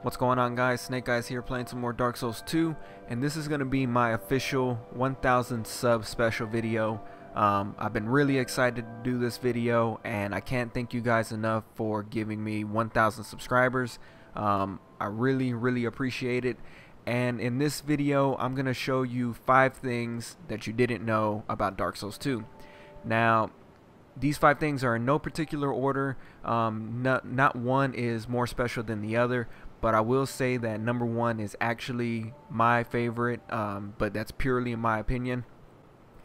What's going on, guys? Snake Eyes here playing some more Dark Souls 2, and this is going to be my official 1000 sub special video. I've been really excited to do this video, and I can't thank you guys enough for giving me 1000 subscribers. I really appreciate it. And in this video, I'm going to show you 5 things that you didn't know about Dark Souls 2. Now, these 5 things are in no particular order. Not one is more special than the other, but I will say that number 1 is actually my favorite, but that's purely in my opinion.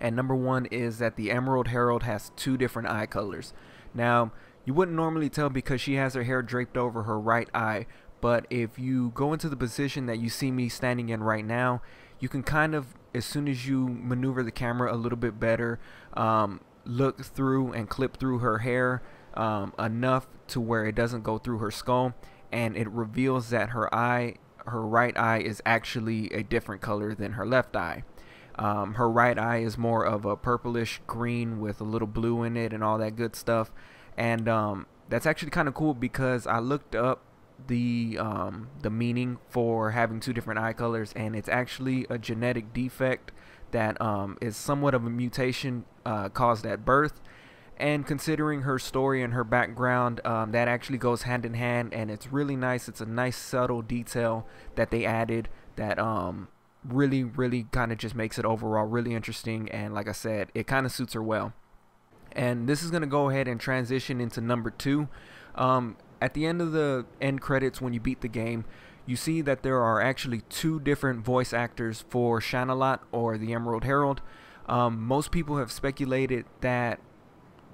And number 1 is that the Emerald Herald has 2 different eye colors. Now, you wouldn't normally tell because she has her hair draped over her right eye, but if you go into the position that you see me standing in right now, you can kind of, as soon as you maneuver the camera a little bit better, look through and clip through her hair enough to where it doesn't go through her skull, and it reveals that her right eye is actually a different color than her left eye. Her right eye is more of a purplish green with a little blue in it and all that good stuff, and that's actually kind of cool because I looked up the meaning for having 2 different eye colors, and it's actually a genetic defect that is somewhat of a mutation caused at birth. And considering her story and her background, that actually goes hand in hand, and it's really nice. It's a nice subtle detail that they added that really kind of just makes it overall really interesting, and like I said, it kind of suits her well. And this is going to go ahead and transition into number 2. At the end of the end credits, when you beat the game, you see that there are actually 2 different voice actors for Shanalot, or the Emerald Herald. Most people have speculated that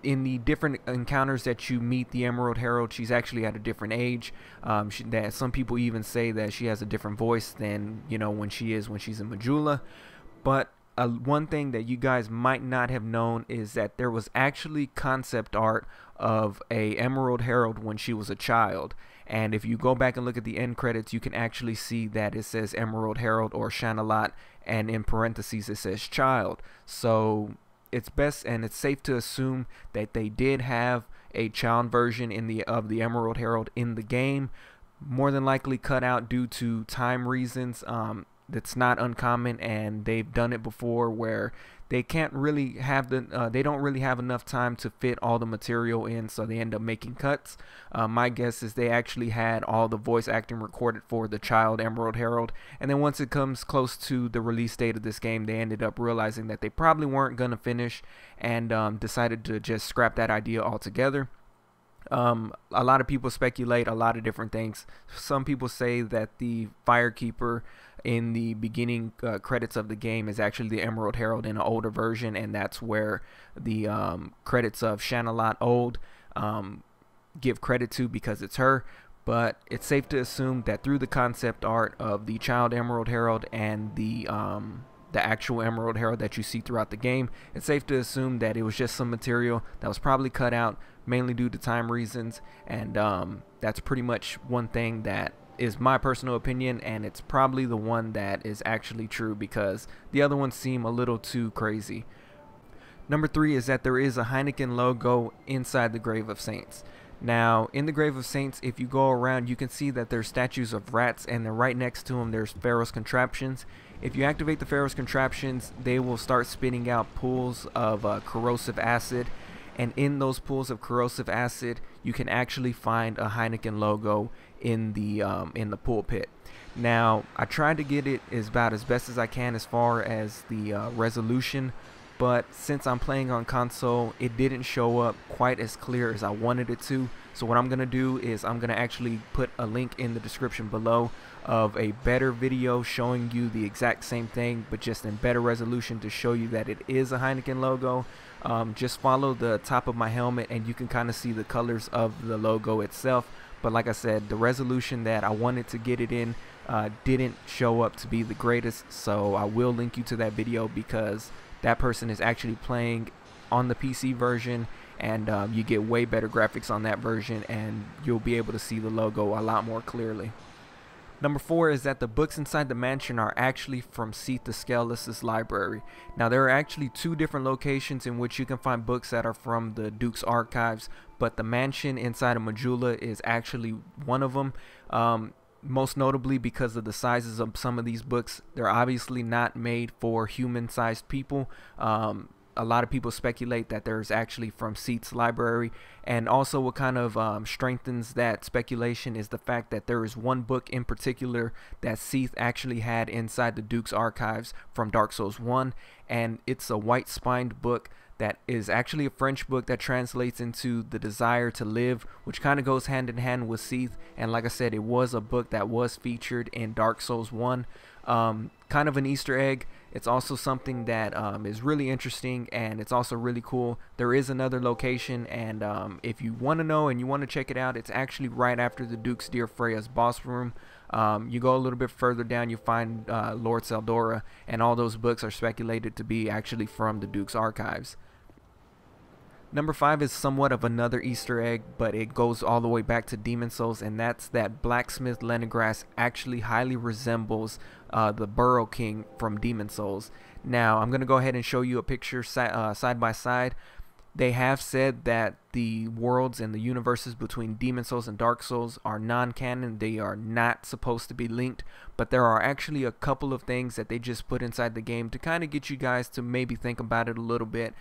in the different encounters that you meet the Emerald Herald, she's actually at a different age. That some people even say that she has a different voice than, you know, when she's in Majula. But one thing that you guys might not have known is that there was actually concept art of a Emerald Herald when she was a child. And if you go back and look at the end credits, you can actually see that it says Emerald Herald or Shanalot, and in parentheses it says child. So it's best and it's safe to assume that they did have a child version of the Emerald Herald in the game, more than likely cut out due to time reasons. That's not uncommon, and they've done it before where they can't really have they don't really have enough time to fit all the material in, so they end up making cuts. My guess is they actually had all the voice acting recorded for the child Emerald Herald, and then once it comes close to the release date of this game, they ended up realizing that they probably weren't gonna finish, and decided to just scrap that idea altogether. A lot of people speculate a lot of different things. Some people say that the Firekeeper in the beginning credits of the game is actually the Emerald Herald in an older version, and that's where the credits of Shanalot Old give credit to, because it's her. But it's safe to assume that through the concept art of the child Emerald Herald and the actual Emerald Herald that you see throughout the game, it's safe to assume that it was just some material that was probably cut out mainly due to time reasons. And that's pretty much one thing that is my personal opinion, and it's probably the one that is actually true because the other ones seem a little too crazy. Number 3 is that there is a Heineken logo inside the Grave of Saints. Now, in the Grave of Saints, if you go around, you can see that there's statues of rats, and then right next to them there's Pharaoh's contraptions. If you activate the Pharaoh's contraptions, they will start spitting out pools of corrosive acid, and in those pools of corrosive acid you can actually find a Heineken logo in the pool pit. Now, I tried to get it about as best as I can as far as the resolution, but since I'm playing on console, it didn't show up quite as clear as I wanted it to. So what I'm gonna do is I'm gonna actually put a link in the description below of a better video showing you the exact same thing, but just in better resolution, to show you that it is a Heineken logo. Just follow the top of my helmet and you can kind of see the colors of the logo itself. But like I said, the resolution that I wanted to get it in didn't show up to be the greatest, so I will link you to that video because that person is actually playing on the PC version, and you get way better graphics on that version, and you'll be able to see the logo a lot more clearly. Number 4 is that the books inside the mansion are actually from SEATH the Scaleless's library. Now, there are actually 2 different locations in which you can find books that are from the Duke's archives, but the mansion inside of Majula is actually one of them. most notably because of the sizes of some of these books. They're obviously not made for human-sized people. A lot of people speculate that there's actually from SEATH's library, and also what kind of strengthens that speculation is the fact that there is one book in particular that SEATH actually had inside the Duke's archives from Dark Souls 1, and it's a white spined book that is actually a French book that translates into The Desire to Live, which kind of goes hand in hand with SEATH. And like I said, it was a book that was featured in Dark Souls 1. Kind of an Easter egg. It's also something that is really interesting, and it's also really cool. There is another location, and if you want to know and you want to check it out, it's actually right after the Duke's Dear Freya's boss room. You go a little bit further down, you find Lord Seldora, and all those books are speculated to be actually from the Duke's archives. Number 5 is somewhat of another Easter egg, but it goes all the way back to Demon Souls, and that's that Blacksmith LENIGRAST actually highly resembles the Burrrow King from Demon Souls. Now, I'm going to go ahead and show you a picture side by side. They have said that the worlds and the universes between Demon Souls and Dark Souls are non-canon. They are not supposed to be linked, but there are actually a couple of things that they just put inside the game to kind of get you guys to maybe think about it a little bit.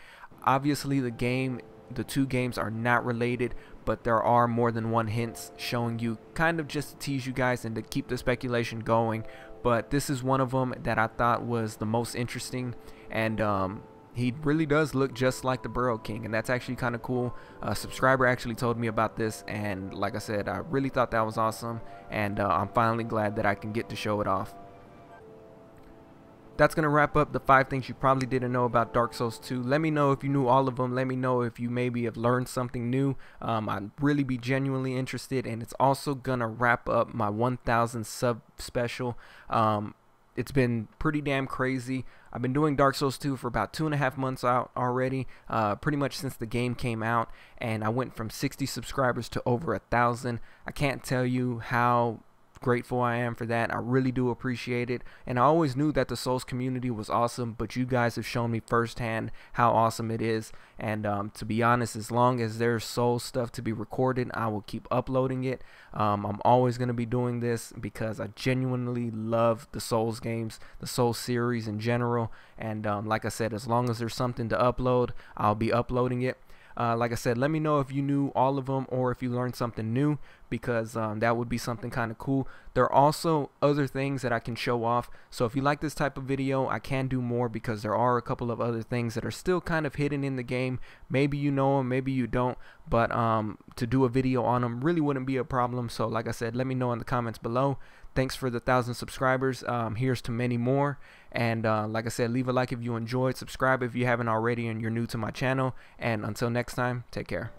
Obviously, the two games are not related, but there are more than one hints showing you, kind of just to tease you guys and to keep the speculation going. But this is one of them that I thought was the most interesting, and he really does look just like the Burrrow King, and that's actually kind of cool. A subscriber actually told me about this, and like I said, I really thought that was awesome, and I'm finally glad that I can get to show it off. That's going to wrap up the 5 things you probably didn't know about Dark Souls 2. Let me know if you knew all of them. Let me know if you maybe have learned something new. I'd really be genuinely interested, and it's also going to wrap up my 1,000 sub special. It's been pretty damn crazy. I've been doing Dark Souls 2 for about 2.5 months out already, pretty much since the game came out, and I went from 60 subscribers to over 1,000. I can't tell you how grateful I am for that. I really do appreciate it, and I always knew that the Souls community was awesome, but you guys have shown me firsthand how awesome it is. And to be honest, as long as there's Souls stuff to be recorded, I will keep uploading it. I'm always going to be doing this because I genuinely love the Souls games, the Souls series in general, and like I said, as long as there's something to upload, I'll be uploading it. Like I said, let me know if you knew all of them or if you learned something new, because that would be something kind of cool. There are also other things that I can show off, so if you like this type of video, I can do more, because there are a couple of other things that are still kind of hidden in the game. Maybe you know them, maybe you don't, but to do a video on them really wouldn't be a problem. So like I said, let me know in the comments below. Thanks for the 1,000 subscribers. Here's to many more. And like I said, leave a like if you enjoyed, subscribe if you haven't already and you're new to my channel, and until next time, take care.